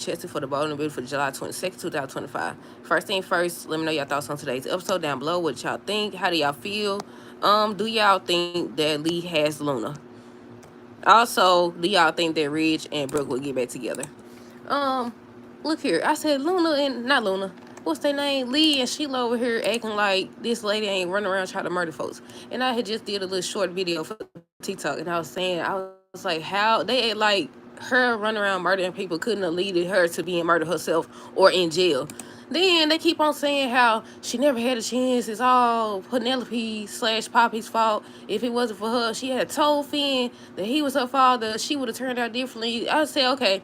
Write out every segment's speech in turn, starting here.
Chelsea for the Bowling Bill for July 22nd, 2025. First thing first, let me know your thoughts on today's episode down below. What y'all think? How do y'all feel? Do y'all think that Lee has Luna? Also, do y'all think that Ridge and Brooke will get back together? Um, Look here. I said Luna and not Luna. What's their name? Lee and Sheila over here acting like this lady ain't running around trying to murder folks. And I had just did a little short video for TikTok, and I was like, how they act like her running around murdering people couldn't have led her to being murdered herself or in jail. Then they keep on saying how she never had a chance. It's all Penelope / Poppy's fault. If it wasn't for her, she had told Finn that he was her father. She would have turned out differently. I say, okay,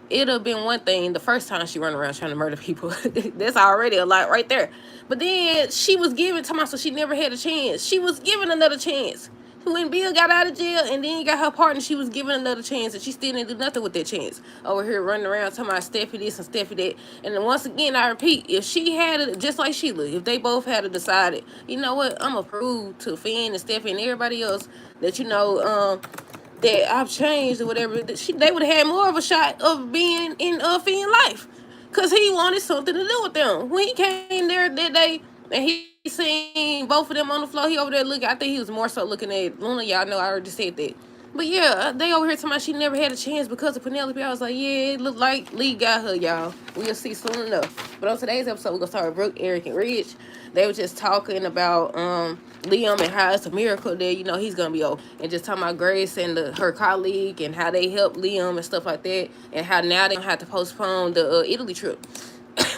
it'd have been one thing the first time she run around trying to murder people. That's already a lot right there. But then she was given to myself, so she never had a chance. She was given another chance. When Bill got out of jail and then got her partner, she was given another chance, and she still didn't do nothing with that chance. Over here running around talking about Steffi this and Steffi that. And then once again, I repeat, if she had it, just like Sheila, if they both had decided, you know what, I'm going to prove to Finn and Steffi and everybody else that, that I've changed or whatever, they would have had more of a shot of being in Finn's life. Because he wanted something to do with them. When he came there that day and he seen both of them on the floor, he over there looking, I think he was more so looking at Luna. Y'all know I already said that. But yeah, they over here talking about she never had a chance because of Penelope. I was like, yeah, it looked like Lee got her, y'all. We'll see soon enough. But on today's episode, we're going to start with Brooke, Eric, and Ridge. They were just talking about Liam and how it's a miracle that, he's going to be old. And just talking about Grace and her colleague and how they helped Liam and stuff like that. And how now they don't have to postpone the Italy trip.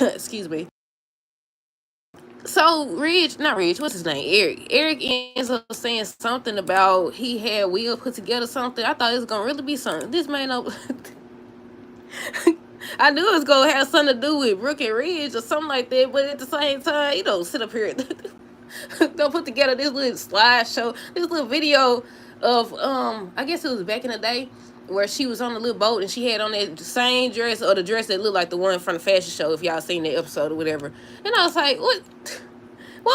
Excuse me. So not Ridge, what's his name? Eric ends up saying something about he had Will put together something. I thought it was gonna really be something. This man up. I knew it was gonna have something to do with Brooke and Ridge or something like that, but at the same time, sit up here. Don't put together this little slideshow, this little video of I guess it was back in the day where she was on a little boat and she had on that same dress or the dress that looked like the one from the fashion show, if y'all seen that episode or whatever. And I was like, what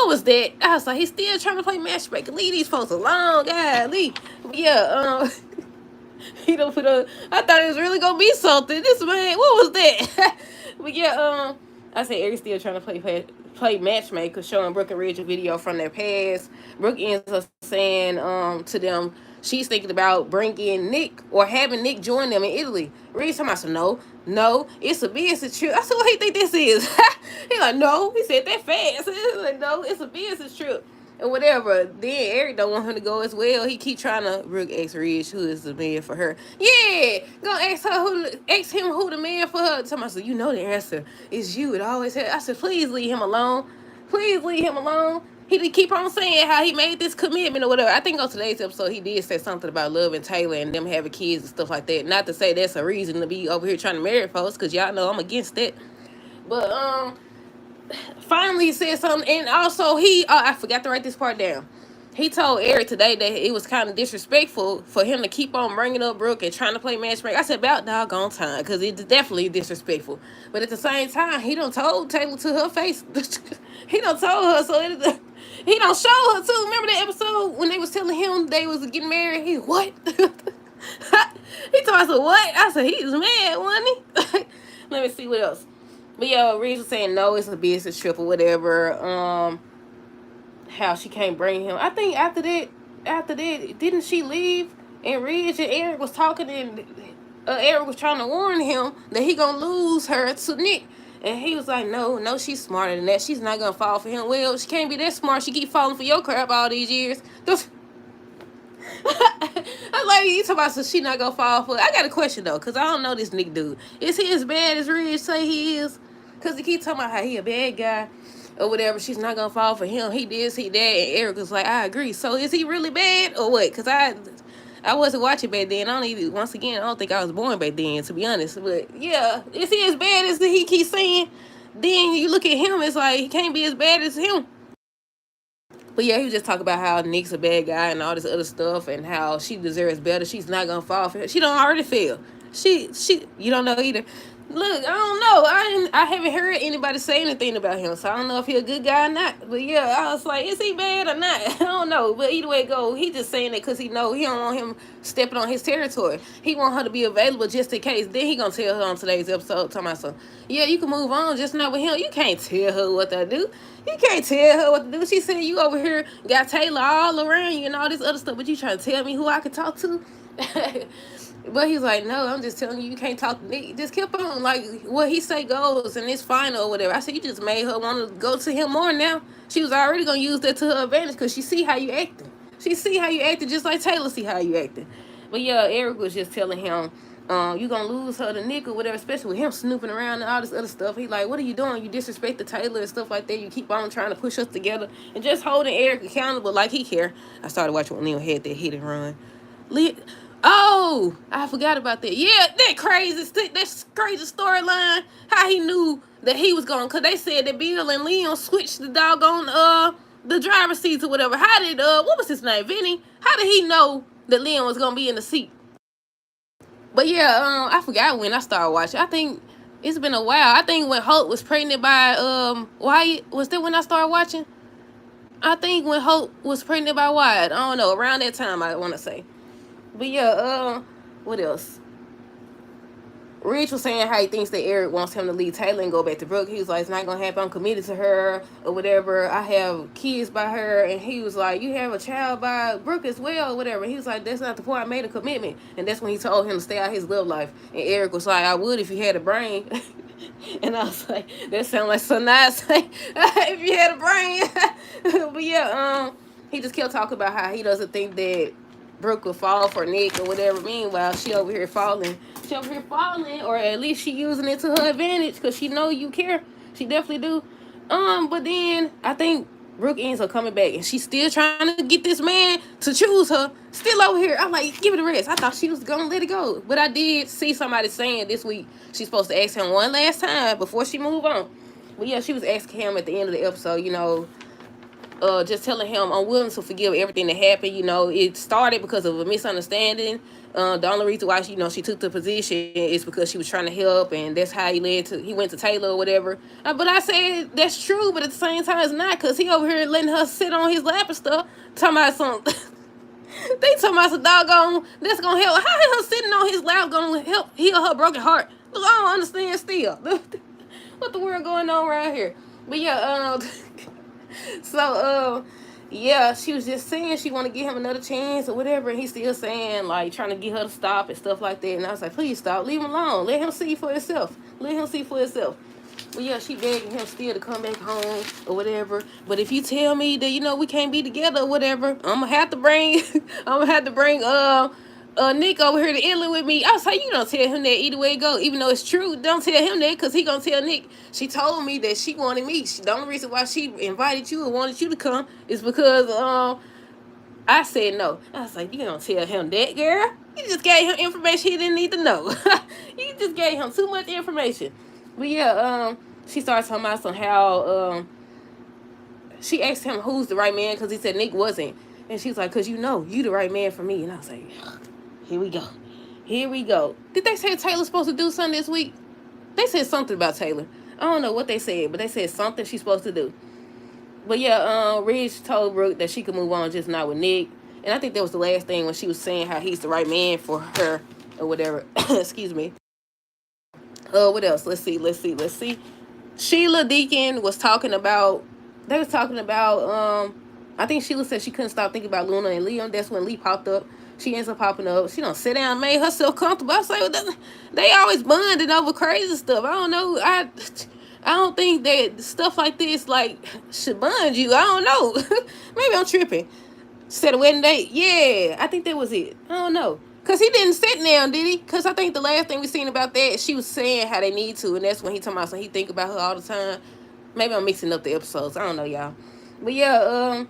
was that? I was like, he's still trying to play matchmaker. Leave these folks alone, God. Yeah, he don't put on. I thought it was really gonna be something. This man, what was that? But yeah, I said Eric's still trying to play matchmaker, showing Brooke and Ridge a video from their past. Brooke ends up saying to them she's thinking about bringing Nick or having Nick join them in Italy. Ridge talking about some no, it's a business trip. I said, what do you think this is? He like, no. He said that fast. He's like, no, it's a business trip. And whatever. Then Eric don't want him to go as well. He keep trying to ask Ridge who is the man for her. Yeah, gonna ask him who the man for her. Somebody said, you know the answer is you. It always has. I said, please leave him alone. Please leave him alone. He did keep on saying how he made this commitment or whatever. I think on today's episode he did say something about loving Taylor and them having kids and stuff like that. Not to say that's a reason to be over here trying to marry folks, because y'all know I'm against that. But finally he said something, and also I forgot to write this part down. He told Eric today that it was kind of disrespectful for him to keep on bringing up Brooke and trying to play matchmaker. I said, about doggone time, because it's definitely disrespectful. But at the same time, he done told Taylor to her face. He done told her, so he done show her too. Remember that episode when they was telling him they was getting married? He, what? He told us, what? I said, he was mad, wasn't he? Let me see what else. But yeah, Reese was saying no, it's a business trip or whatever. How she can't bring him. I think after that, didn't she leave? And Ridge and Eric was talking, and Eric was trying to warn him that he gonna lose her to Nick. And he was like, no, she's smarter than that. She's not gonna fall for him. Well, she can't be that smart. She keep falling for your crap all these years. I like you talking about, so she not gonna fall for it. I got a question though, because I don't know this Nick dude. Is he as bad as Ridge say he is? Because he keep talking about how he a bad guy or whatever. She's not gonna fall for him. He this, he that. And Eric was like, I agree. So is he really bad or what? Because I wasn't watching back then. Once again, I don't think I was born back then, to be honest. But yeah, is he as bad as he keeps saying? Then you look at him, it's like he can't be as bad as him. But yeah, he was just talking about how Nick's a bad guy and all this other stuff, and how she deserves better. She's not gonna fall for him. She don't already fail. You don't know either. Look, I don't know. I haven't heard anybody say anything about him, so I don't know if he a good guy or not. But yeah, I was like, is he bad or not? I don't know. But either way it go, he just saying it because he know he don't want him stepping on his territory. He want her to be available just in case. Then he gonna tell her on today's episode, talking about some, yeah, you can move on, just not with him. You can't tell her what to do. You can't tell her what to do. She said you over here got Taylor all around you and all this other stuff, but you trying to tell me who I can talk to? But he's like, no, I'm just telling you, you can't talk to me. Just keep on, like, what he say goes, and it's fine or whatever. I said, you just made her want to go to him more now. She was already going to use that to her advantage because she see how you acting. She see how you acting just like Taylor see how you acting. But yeah, Eric was just telling him, you going to lose her to Nick or whatever, especially with him snooping around and all this other stuff. He like, what are you doing? You disrespect the Taylor and stuff like that. You keep on trying to push us together and just holding Eric accountable like he care. I started watching when Leo had that hit and run. Oh, I forgot about that. Yeah, that crazy storyline. How he knew that he was going, cause they said that Bill and Liam switched the doggone the driver's seats or whatever. How did what was his name, Vinny? How did he know that Liam was gonna be in the seat? But yeah, I forgot when I started watching. I think it's been a while. I think when Holt was pregnant by Wyatt, was that when I started watching? I think when Holt was pregnant by Wyatt. I don't know, around that time I want to say. But yeah, what else? Rich was saying how he thinks that Eric wants him to leave Taylor and go back to Brooke. He was like, it's not going to happen. I'm committed to her or whatever. I have kids by her. And he was like, you have a child by Brooke as well or whatever. He was like, that's not the point. I made a commitment. And that's when he told him to stay out his love life. And Eric was like, I would if you had a brain. And I was like, that sounds like so nice. If you had a brain. But yeah, he just kept talking about how he doesn't think that Brooke will fall for Nick or whatever. Meanwhile, she over here falling. She over here falling, or at least she using it to her advantage because she know you care. She definitely do. But then I think Brooke ends up coming back, and she's still trying to get this man to choose her. Still over here. I'm like, give it a rest. I thought she was gonna let it go, but I did see somebody saying this week she's supposed to ask him one last time before she move on. But yeah, she was asking him at the end of the episode, just telling him I'm willing to forgive everything that happened. It started because of a misunderstanding. The only reason why she took the position is because she was trying to help, and that's how he went to Taylor or whatever. But I said that's true, but at the same time it's not, because he over here letting her sit on his lap and stuff, talking about some. They talking about some doggone that's gonna help. How is her sitting on his lap gonna help heal her broken heart? Look, I don't understand still. What the world going on right here? But yeah, so yeah, she was just saying she want to give him another chance or whatever, and he's still saying, like, trying to get her to stop and stuff like that. And I was like, please stop, leave him alone, let him see for himself, But yeah, she begging him still to come back home or whatever. But if you tell me that we can't be together or whatever, I'm gonna have to bring Nick over here to Italy with me. I was like, you don't tell him that either way it go. Even though it's true, don't tell him that, because he gonna tell Nick, she told me that she wanted me. The only reason why she invited you or wanted you to come is because I said no. I was like, you don't tell him that, girl. You just gave him information he didn't need to know. You just gave him too much information. But yeah, she started talking about how she asked him who's the right man, because he said Nick wasn't. And she's like, because you the right man for me. And I was like, here we go. Here we go. Did they say Taylor's supposed to do something this week? They said something about Taylor. I don't know what they said, but they said something she's supposed to do. But yeah, Ridge told Brooke that she could move on, just not with Nick. And I think that was the last thing when she was saying how he's the right man for her or whatever. Excuse me. What else? Let's see. Sheila Deacon was talking about, I think Sheila said she couldn't stop thinking about Luna and Liam. That's when Lee popped up. She ends up popping up. She don't sit down and made herself comfortable. I say, well, they always bonding over crazy stuff. I don't know. I don't think that stuff like this should bond you. I don't know. Maybe I'm tripping. Set a wedding date. Yeah, I think that was it. I don't know. Because he didn't sit down, did he? Because I think the last thing we seen about that, she was saying how they need to. And that's when he talking about, so he think about her all the time. Maybe I'm mixing up the episodes. I don't know, y'all. But yeah,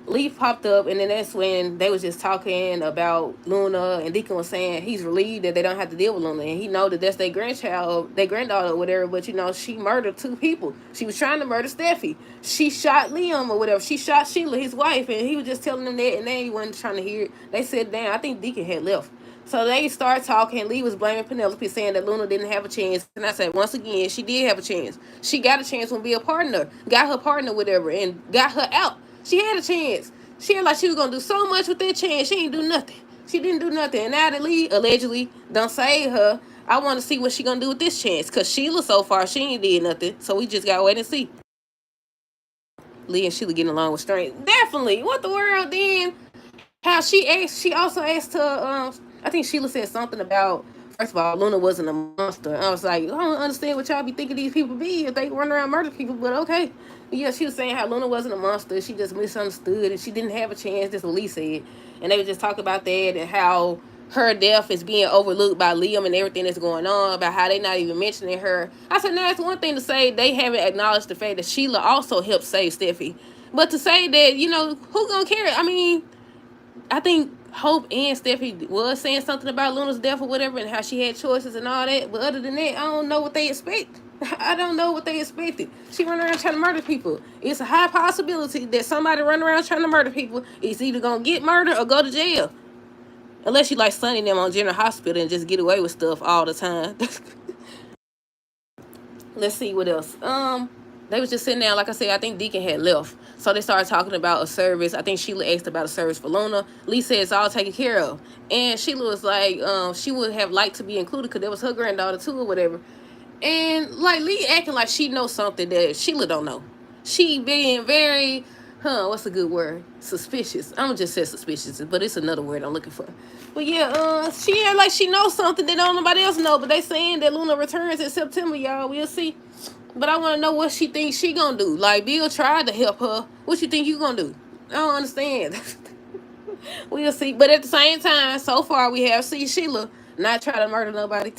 Leaf popped up, and then that's when they was just talking about Luna, and Deacon was saying he's relieved that they don't have to deal with Luna, and he know that that's their grandchild, their granddaughter or whatever, but she murdered 2 people. She was trying to murder Steffi. She shot Liam or whatever. She shot Sheila, his wife, and he was just telling them that, and they wasn't trying to hear it. They said, damn, I think Deacon had left. So they start talking. Lee was blaming Penelope, saying that Luna didn't have a chance. And I said, once again, she did have a chance. She got a chance when be a partner, got her partner, whatever, and got her out. She had a chance. She had like she was gonna do so much with that chance. She ain't do nothing. She didn't do nothing. And now that Lee allegedly done save her, I want to see what she gonna do with this chance. Cause Sheila so far she ain't did nothing. So we just gotta wait and see. Lee and Sheila getting along with strength. Definitely. What the world then? How she asked, she also asked her, I think Sheila said something about, first of all, Luna wasn't a monster. I was like, I don't understand what y'all be thinking these people be if they run around murder people, but okay. Yeah, she was saying how Luna wasn't a monster. She just misunderstood and she didn't have a chance. That's what Lee said. And they would just talk about that and how her death is being overlooked by Liam and everything that's going on, about how they not even mentioning her. I said, now it's one thing to say they haven't acknowledged the fact that Sheila also helped save Steffi. But to say that, who gonna care? I mean, I think Hope and Steffi was saying something about Luna's death or whatever and how she had choices and all that. But other than that, I don't know what they expect. I don't know what they expected. She run around trying to murder people. It's a high possibility that somebody run around trying to murder people is either going to get murdered or go to jail. Unless you like sunning them on General Hospital and just get away with stuff all the time. Let's see what else. They was just sitting there, like I said, I think Deacon had left. So they started talking about a service. I think Sheila asked about a service for Luna. Lee said it's all taken care of. And Sheila was like, she would have liked to be included because that was her granddaughter too or whatever. And like Lee acting like she knows something that Sheila don't know. She being very, what's a good word? Suspicious. I'm gonna just say suspicious, but it's another word I'm looking for. But yeah, she act like she knows something that don't nobody else know. But they saying that Luna returns in September, y'all. We'll see. But I want to know what she thinks she gonna do. Like, Bill tried to help her. What you think you gonna do? I don't understand. We'll see. But at the same time, so far we have seen Sheila not try to murder nobody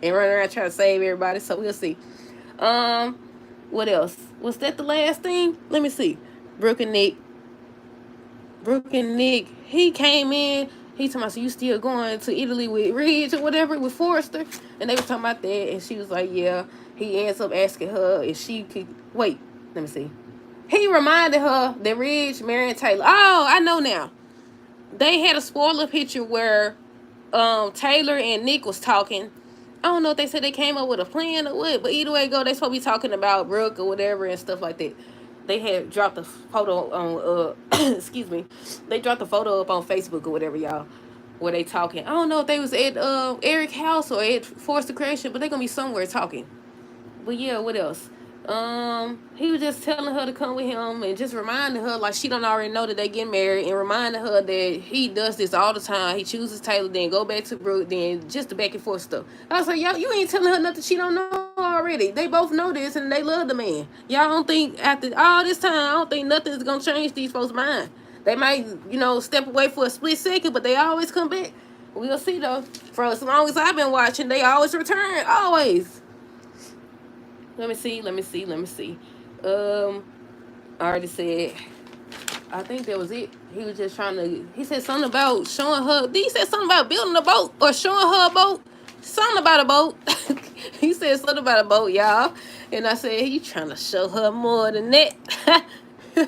and run around trying to save everybody. So we'll see. What else? Was that the last thing? Let me see. Brooke and Nick. He came in. He told me, so you still going to Italy with Ridge or whatever, with Forrester? And they was talking about that, and she was like, yeah. He ends up asking her if she could, wait, let me see. He reminded her that Ridge married Taylor. Oh, I know now. They had a spoiler picture where Taylor and Nick was talking. I don't know if they said they came up with a plan or what, but either way go, they supposed to be talking about Brooke or whatever and stuff like that. They had dropped a photo on, excuse me, they dropped a photo up on Facebook or whatever, y'all, where they talking. I don't know if they was at Eric's house or at Force the Creation, but they gonna be somewhere talking. But yeah, what else? He was just telling her to come with him and just reminding her like she don't already know that they get married and reminding her that he does this all the time. He chooses Taylor, then go back to Brooke, then just the back and forth stuff. I was like, y'all, you ain't telling her nothing she don't know already. They both know this and they love the man. Y'all don't think after all this time, I don't think nothing's gonna change these folks' mind. They might, step away for a split second, but they always come back. We'll see though. For as long as I've been watching, they always return. Always. Let me see. I already said, I think that was it. He was just trying to, he said something about showing her, he said something about building a boat or showing her a boat. Something about a boat. He said something about a boat, y'all. And I said, you trying to show her more than that. You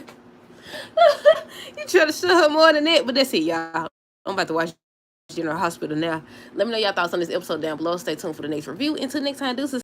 trying to show her more than that. But that's it, y'all. I'm about to watch General Hospital now. Let me know y'all thoughts on this episode down below. Stay tuned for the next review. Until next time, deuces.